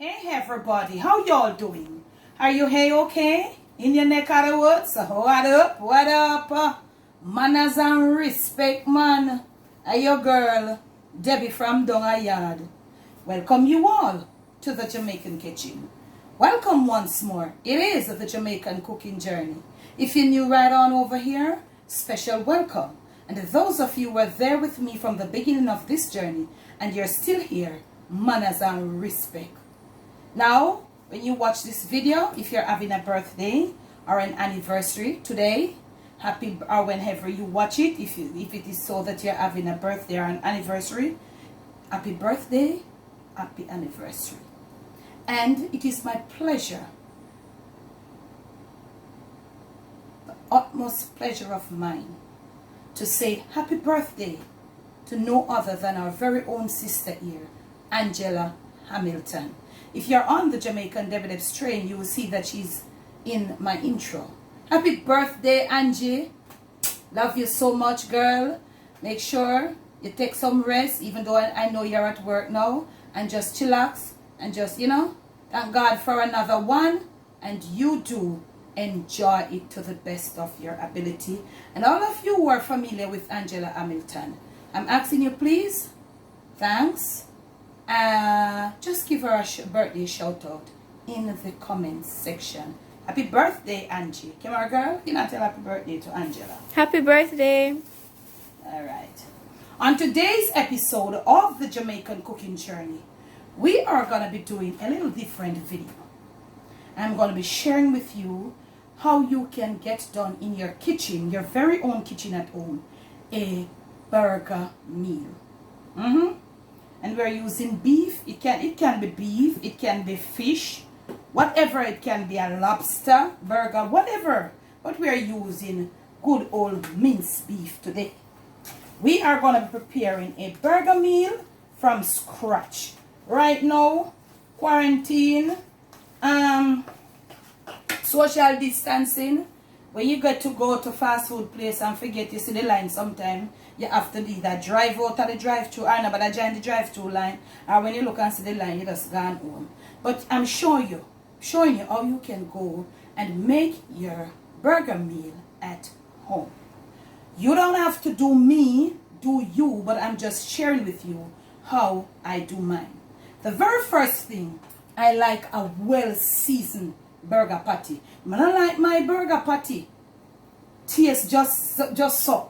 Hey everybody, how y'all doing? Are you okay? In your neck of the woods? What up? What up? Manners and respect, man. Are your girl, Debbie from Donga Yard. Welcome you all to the Jamaican kitchen. Welcome once more. It is the Jamaican cooking journey. If you're new right on over here, special welcome. And those of you who were there with me from the beginning of this journey and you're still here, manners and respect. Now, when you watch this video, if you're having a birthday or an anniversary today, happy, or whenever you watch it, if it is so that you're having a birthday or an anniversary, happy birthday, happy anniversary. And it is my pleasure, the utmost pleasure of mine, to say happy birthday to no other than our very own sister here, Angela Hamilton. If you're on the Jamaican Debbie train, you will see that she's in my intro. Happy birthday, Angie. Love you so much, girl. Make sure you take some rest, even though I know you're at work now, and just chillax and just, thank God for another one. And you do enjoy it to the best of your ability. And all of you who are familiar with Angela Hamilton, I'm asking you, please, thanks, just give her a birthday shout out in the comments section. Happy birthday, Angie. Come on, girl. You not tell happy birthday to Angela. Happy birthday. All right. On today's episode of the Jamaican cooking journey, we are going to be doing a little different video. I'm going to be sharing with you how you can get done in your kitchen, your very own kitchen at home, a burger meal. And we're using beef. It can be beef, it can be fish, whatever. It can be a lobster burger, whatever. But we are using good old minced beef today. We are going to be preparing a burger meal from scratch. Right now, quarantine, social distancing. When you get to go to fast food place and forget you see the line sometime, you have to either drive out of the drive-thru or not, but I join the drive-thru line, or when you look and see the line, you just gone home. But I'm showing you how you can go and make your burger meal at home. You don't have to do me, do you, but I'm just sharing with you how I do mine. The very first thing, I like a well-seasoned burger patty. I don't like my burger patty taste just so.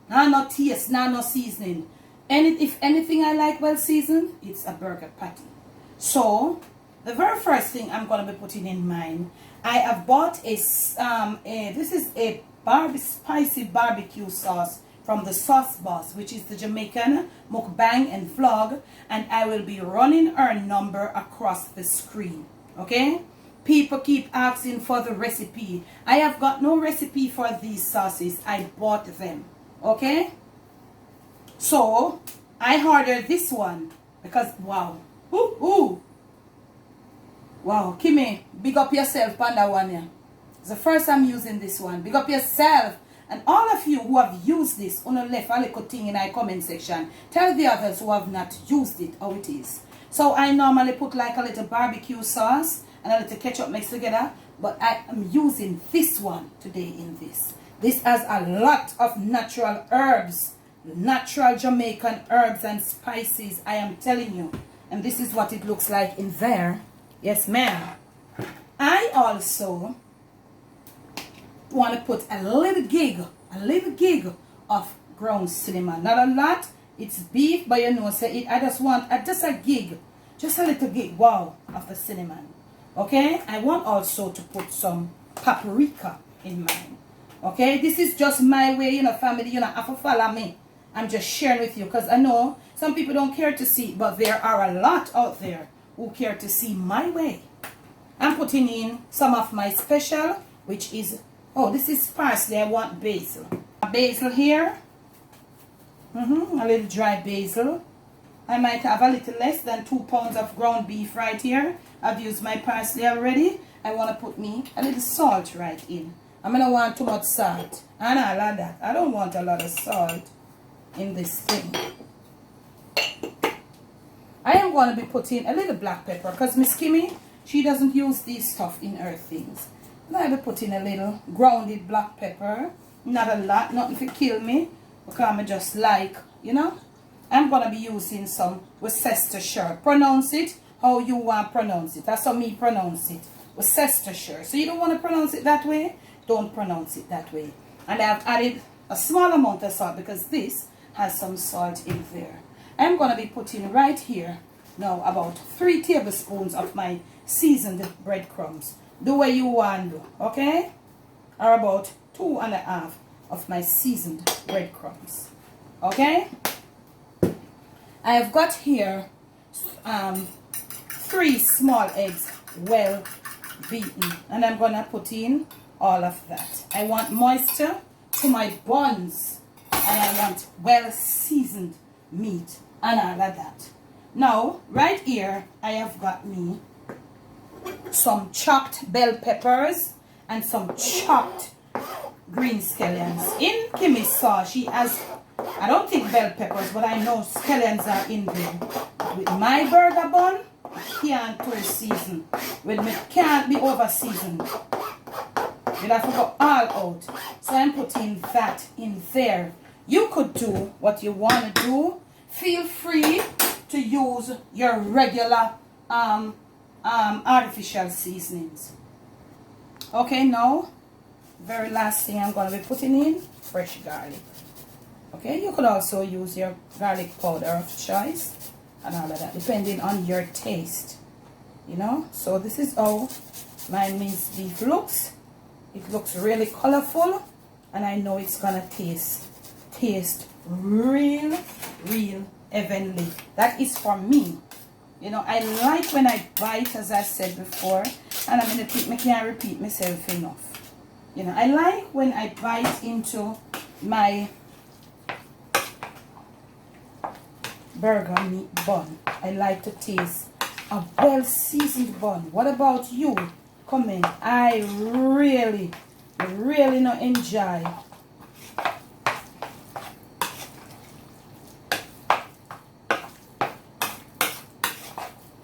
No taste, no seasoning. If anything I like well seasoned, it's a burger patty. So the very first thing I'm going to be putting in mine, I have bought this is a spicy barbecue sauce from the Sauce Boss, which is the Jamaican mukbang and vlog, and I will be running her number across the screen. Okay? People keep asking for the recipe. I have got no recipe for these sauces. I bought them. Okay? So, I ordered this one because, wow. Wow, Kimmy, big up yourself on that one. Yeah. It's the first time using this one. Big up yourself. And all of you who have used this, on the left a little thing in our comment section. Tell the others who have not used it how it is. So, I normally put like a little barbecue sauce and a little ketchup mixed together, but I am using this one today in this. This has a lot of natural herbs, natural Jamaican herbs and spices, I am telling you. And this is what it looks like in there. Yes, ma'am. I also want to put a little gig of ground cinnamon. Not a lot. It's beef, but you know, I just want just a gig, just a little gig, wow, of the cinnamon. Okay, I want also to put some paprika in mine. Okay, this is just my way, family, have to follow me. I'm just sharing with you because I know some people don't care to see, but there are a lot out there who care to see my way. I'm putting in some of my special, which is, this is parsley. I want basil. Basil here. A little dry basil. I might have a little less than 2 pounds of ground beef right here. I've used my parsley already. I want to put me a little salt right in. I don't want too much salt. And all of that. I don't want a lot of salt in this thing. I am going to be putting a little black pepper because Miss Kimmy, she doesn't use these stuff in her things. I'll be putting a little grounded black pepper. Not a lot, nothing to kill me, because I just like, you know. I'm going to be using some Worcestershire. Pronounce it how you want to pronounce it. That's how me pronounce it. Worcestershire. So you don't want to pronounce it that way? Don't pronounce it that way. And I've added a small amount of salt because this has some salt in there. I'm going to be putting right here now about 3 tablespoons of my seasoned breadcrumbs. The way you want to, okay? Or about 2.5 of my seasoned breadcrumbs. Okay? I have got here 3 small eggs well beaten. And I'm going to put in all of that. I want moisture to my buns. And I want well seasoned meat and all of that. Now, right here, I have got me some chopped bell peppers and some chopped green scallions. In Kimmy's sauce, she has, I don't think bell peppers, but I know scallions are in there. With my burger bun, can't too season. With me, can't be over seasoned. You'll have to go all out. So I'm putting that in there. You could do what you want to do. Feel free to use your regular artificial seasonings. Okay, now very last thing I'm going to be putting in fresh garlic. Okay, you could also use your garlic powder of choice and all of that depending on your taste, you know. So this is how my minced beef looks. It looks really colorful and I know it's gonna taste real heavenly. That is for me. You know, I like when I bite, as I said before, and I can't repeat myself enough. You know, I like when I bite into my burger meat bun. I like to taste a well seasoned bun. What about you? Come in. I really not enjoy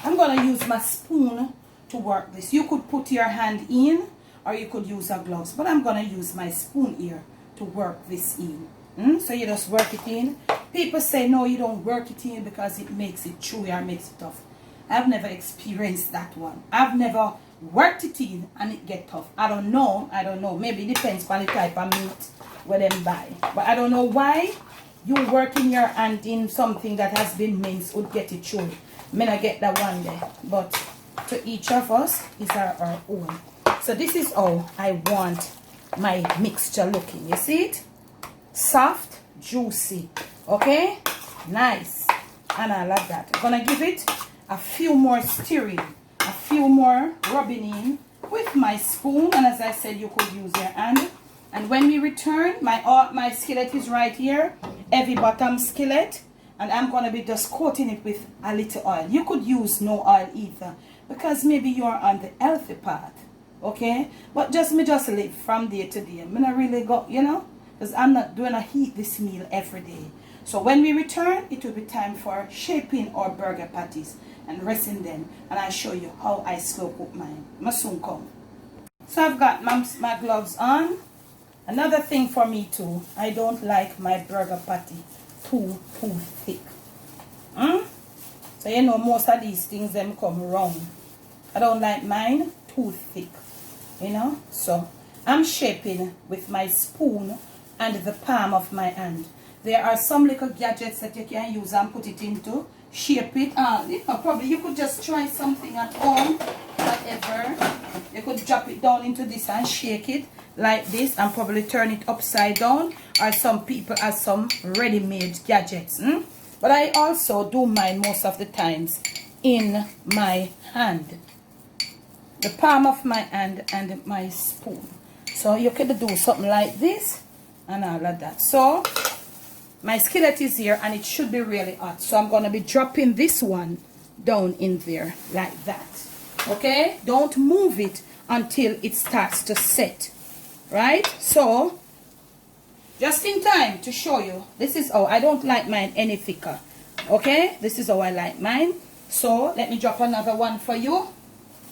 I'm gonna use my spoon to work this. You could put your hand in or you could use a gloves, but I'm gonna use my spoon here to work this in. So you just work it in. People say no, you don't work it in because it makes it chewy or makes it tough. I've never experienced that one. I've never worked it in and it get tough. I don't know. Maybe it depends on the type of meat where them buy. But I don't know why you working your hand in something that has been minced would get it chewy. May not get that one there. But to each of us is our own. So this is how I want my mixture looking. You see it? Soft, juicy. Okay? Nice. And I like that. I'm going to give it a few more stirring. A few more rubbing in with my spoon. And as I said, you could use your hand. And when we return, my skillet is right here. Heavy bottom skillet. And I'm going to be just coating it with a little oil. You could use no oil either. Because maybe you're on the healthy path. Okay? But me just live from day to day. I'm not really go, you know. Because I'm not doing a heat this meal every day. So when we return, it will be time for shaping our burger patties and resting them. And I'll show you how I slow cook mine. I soon come. So I've got my gloves on. Another thing for me too, I don't like my burger patty too thick. So you know most of these things them come round. I don't like mine too thick. You know, so I'm shaping with my spoon and the palm of my hand. There are some little gadgets that you can use and put it into. Shape it. You know, probably you could just try something at home. Whatever. You could drop it down into this and shake it like this and probably turn it upside down. Or some people have some ready-made gadgets. But I also do mine most of the times in my hand. The palm of my hand and my spoon. So you could do something like this and all of that. So my skillet is here and it should be really hot. So I'm going to be dropping this one down in there like that. Okay? Don't move it until it starts to set. Right? So, just in time to show you, this is how I don't like mine any thicker. Okay? This is how I like mine. So let me drop another one for you.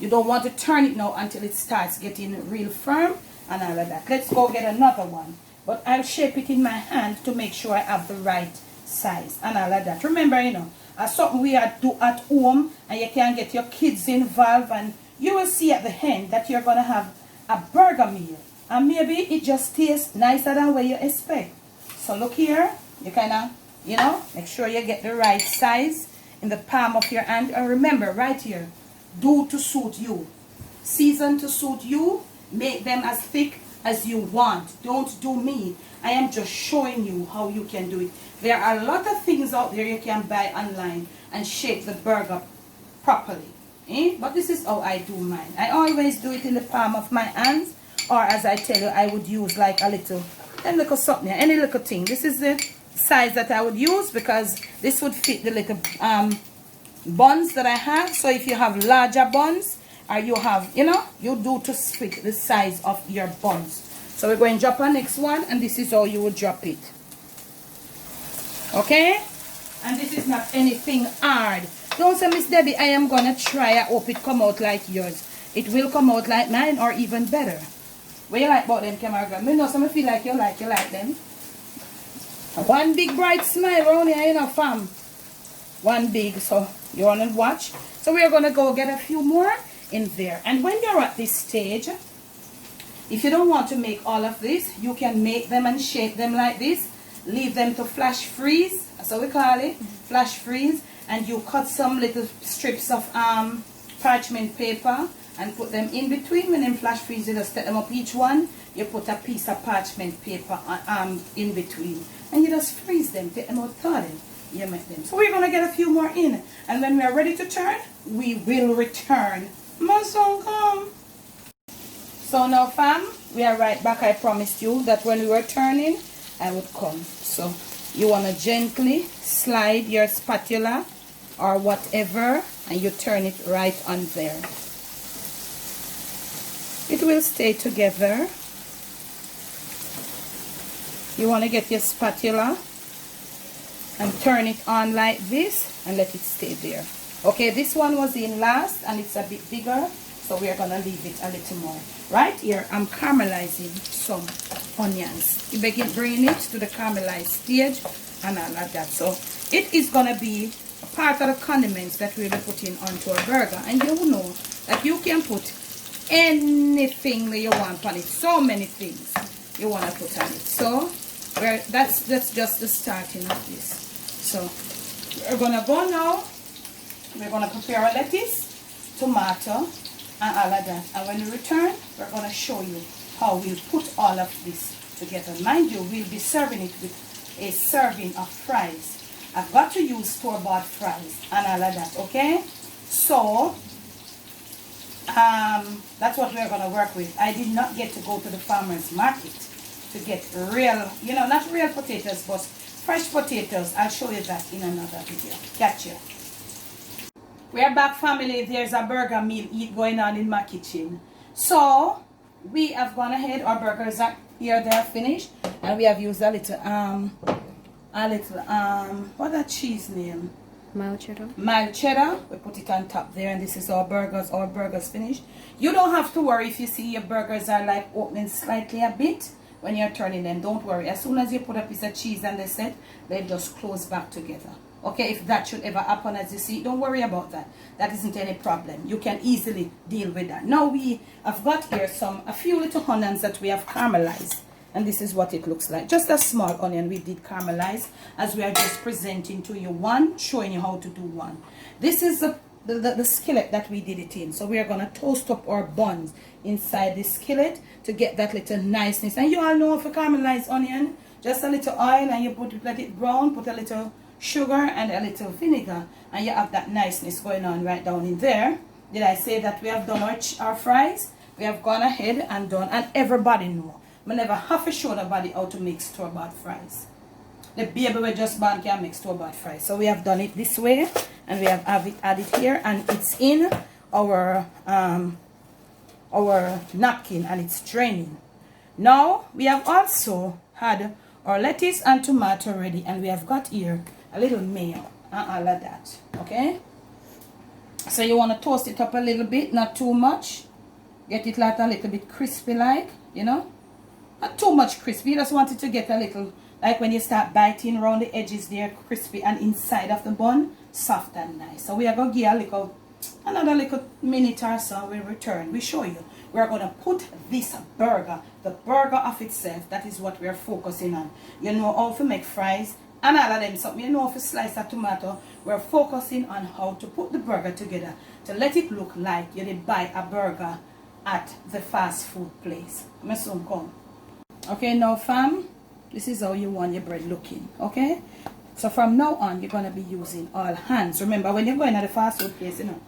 You don't want to turn it now until it starts getting real firm and all of that. Let's go get another one. But I'll shape it in my hand to make sure I have the right size and all of that. Remember, you know, as something we do at home, and you can get your kids involved, and you will see at the end that you're going to have a burger meal. And maybe it just tastes nicer than what you expect. So look here, you kind of, you know, make sure you get the right size in the palm of your hand. And remember, right here, do to suit you. Season to suit you. Make them as thick as you want. Don't do me. I am just showing you how you can do it. There are a lot of things out there you can buy online and shape the burger properly. But this is how I do mine. I always do it in the palm of my hands, or as I tell you, I would use like a little something, any little thing. This is the size that I would use because this would fit the little buns that I have. So if you have larger buns, or you have, you know, you do to fit the size of your buns. So we're going to drop our next one, and this is how you would drop it. Okay? And this is not anything hard. Don't say, Miss Debbie, I am going to try. I hope it come out like yours. It will come out like mine or even better. What you like about them, camera girl? Me know some feel like you like them. One big bright smile around here, you know, fam. One big, so you want to watch. So we're going to go get a few more in there. And when you're at this stage, if you don't want to make all of this, you can make them and shape them like this. Leave them to flash freeze, that's what we call it, flash freeze. And you cut some little strips of parchment paper and put them in between. When them flash freeze, you just set them up each one. You put a piece of parchment paper in between. And you just freeze them, take them out thoroughly. You make them. So we're going to get a few more in. And when we are ready to turn, we will return. My son, come. So now, fam, we are right back. I promised you that when we were turning, I would come. So you want to gently slide your spatula or whatever, and you turn it right on there. It will stay together. You want to get your spatula and turn it on like this and let it stay there. Okay, this one was in last and it's a bit bigger, so we are going to leave it a little more. Right here, I'm caramelizing some onions. You begin bringing it to the caramelized stage and all of that. So it is going to be a part of the condiments that we'll be putting onto our burger. And you know that you can put anything that you want on it. So many things you want to put on it. So that's just the starting of this. So we're going to go now. We're going to prepare our lettuce, tomato, and all of that. And when we return, we're going to show you how we'll put all of this together. Mind you, we'll be serving it with a serving of fries. I've got to use store-bought fries and all of that, okay? So that's what we're going to work with. I did not get to go to the farmer's market to get real, you know, not real potatoes, but fresh potatoes. I'll show you that in another video. Catch you. We are back, family. There's a burger meal going on in my kitchen. So we have gone ahead. Our burgers are here. They are finished, and we have used a little what that cheese name? Mild cheddar. Mild cheddar. We put it on top there, and this is our burgers. Our burgers finished. You don't have to worry if you see your burgers are like opening slightly a bit when you're turning them. Don't worry. As soon as you put a piece of cheese on the set, they just close back together. Okay, if that should ever happen, as you see, don't worry about that. That isn't any problem. You can easily deal with that. Now we have got here a few little onions that we have caramelized. And this is what it looks like. Just a small onion we did caramelize, as we are just presenting to you one, showing you how to do one. This is the skillet that we did it in. So we are going to toast up our buns inside the skillet to get that little niceness. And you all know for caramelized onion, just a little oil and you let it brown, put a little sugar and a little vinegar, and you have that niceness going on right down in there. Did I say that we have done our fries? We have gone ahead and done, and everybody know. I never have to show nobody how to make store-bought fries. The baby we just born can make store-bought fries. So we have done it this way, and we have it added here, and it's in our napkin, and it's draining. Now we have also had our lettuce and tomato ready, and we have got here a little mayo and all of that. Okay, So you want to toast it up a little bit, not too much. Get it like a little bit crispy like, you know. Not too much crispy. You just want it to get a little, like when you start biting around the edges there, crispy, and inside of the bun, soft and nice. So we are going to give another little minute or so. We'll return. We show you. We're going to put this burger, the burger of itself, that is what we're focusing on. You know how to make fries and all of them something. You know how to slice a tomato. We're focusing on how to put the burger together to let it look like you did buy a burger at the fast food place. I'm soon come. Okay, now fam, this is how you want your bread looking. Okay, so from now on you're going to be using all hands. Remember, when you're going to the fast food place, you know,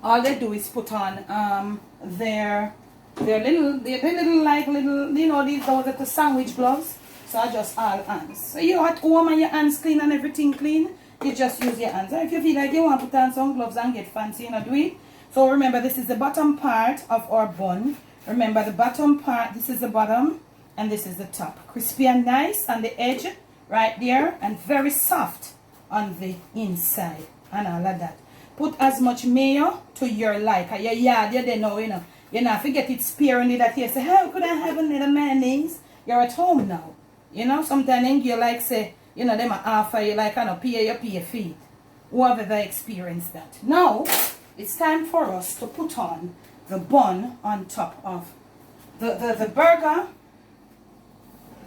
all they do is put on their little you know, those are the sandwich gloves. So I just all hands. So you're at home and your hands clean and everything clean, you just use your hands. And if you feel like you want to put on some gloves and get fancy, you know, do it. So remember, this is the bottom part of our bun. Remember, the bottom part, this is the bottom and this is the top. Crispy and nice on the edge right there, and very soft on the inside and all of that. Put as much mayo to your like. At your yard, you don't know, you know. You know, if you get it sparingly that you say, how could I have a little mayonnaise? You're at home now. You know, sometimes you like say, you know, them offer you like, I know, pay your feet. Whoever they experience that. Now, it's time for us to put on the bun on top of the burger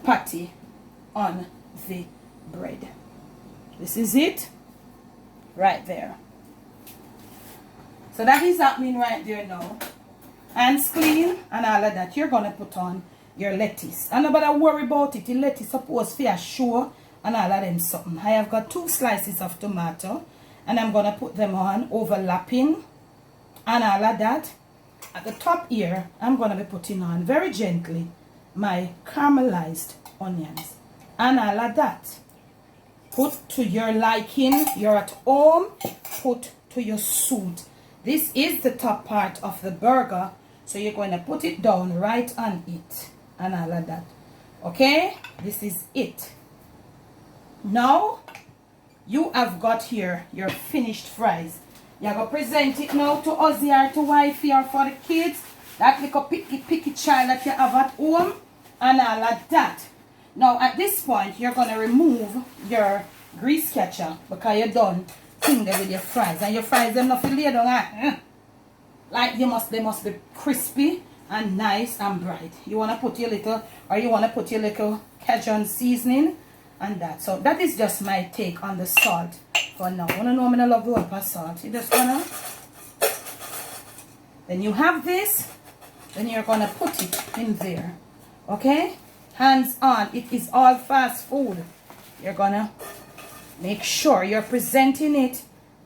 patty on the bread. This is it right there. So that is happening right there now. Hands clean and all of that. You're going to put on your lettuce. And nobody worry about it. The lettuce supposed to be sure and all of them something. I have got 2 slices of tomato and I'm going to put them on overlapping and all of that. At the top here, I'm going to be putting on very gently my caramelized onions and all of that. Put to your liking. You're at home. Put to your suit. This is the top part of the burger, so you're going to put it down right on it and all of that. Okay, this is it. Now you have got here your finished fries. You're going to present it now to Ozzy or to wifey or for the kids, that little picky child that you have at home and all of that. Now at this point you're going to remove your grease catcher because you're done thing there with your fries, and your fries them not lay down like they must be crispy and nice and bright. You want to put your little, or you want to put your little Cajun seasoning and that. So that is just my take on the salt for now. You wanna know I love the one salt. You just gonna, then you have this, then you're gonna put it in there. Okay, hands on. It is all fast food. You're gonna make sure you're presenting it,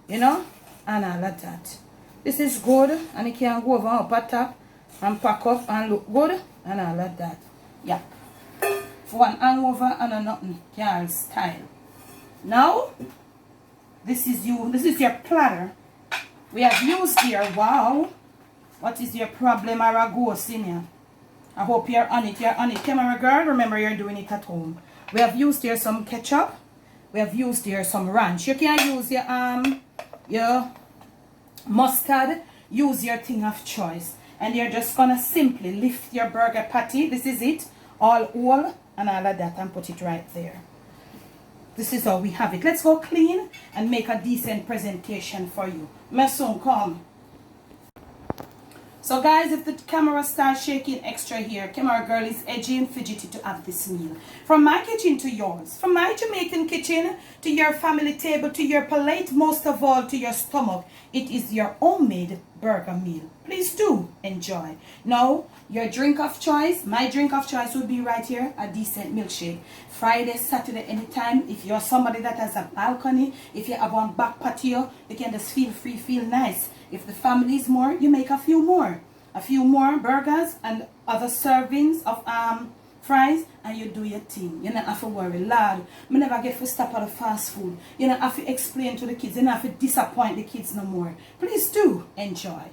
you know, and all of that. This is good, and it can go over up at top and pack up and look good and all of that. Yeah. For one hangover and a nothing, girl style. Now, this is your platter. We have used here, wow. What is your problem or a ghost in here? I hope you're on it. You're on it, camera girl. Remember, you're doing it at home. We have used here some ketchup. We have used here some ranch. You can use your mustard. Use your thing of choice. And you're just going to simply lift your burger patty. This is it. All whole and all of that. And put it right there. This is how we have it. Let's go clean and make a decent presentation for you. Mason, come. So guys, if the camera starts shaking extra here, camera girl is edgy and fidgety to have this meal. From my kitchen to yours, from my Jamaican kitchen to your family table, to your plate, most of all to your stomach, it is your homemade burger meal. Please do enjoy. Now, your drink of choice, my drink of choice would be right here, a decent milkshake. Friday, Saturday, anytime. If you're somebody that has a balcony, if you have one back patio, you can just feel free, feel nice. If the family is more, you make a few more burgers and other servings of fries, and you do your thing. You don't have to worry. Lord, I never get to stop at the fast food. You don't have to explain to the kids. You don't have to disappoint the kids no more. Please do enjoy.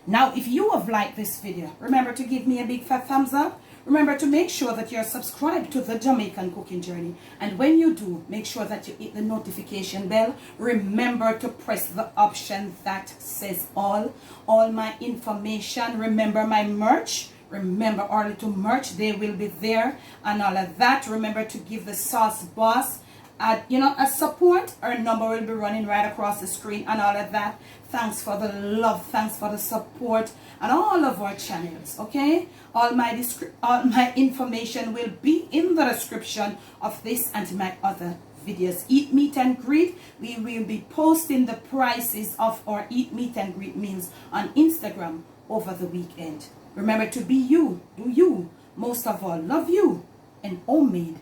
Now, if you have liked this video, remember to give me a big fat thumbs up. Remember to make sure that you're subscribed to the Jamaican Cooking Journey. And when you do, make sure that you hit the notification bell. Remember to press the option that says all my information. Remember my merch. Remember our little merch. They will be there and all of that. Remember to give the Sauce Boss a support. Our number will be running right across the screen and all of that. Thanks for the love, thanks for the support and all of our channels. Okay, all my information will be in the description of this and my other videos. Eat Meet and Greet, we will be posting the prices of our Eat Meet and Greet meals on Instagram over the weekend. Remember to be you, do you, most of all love you, and homemade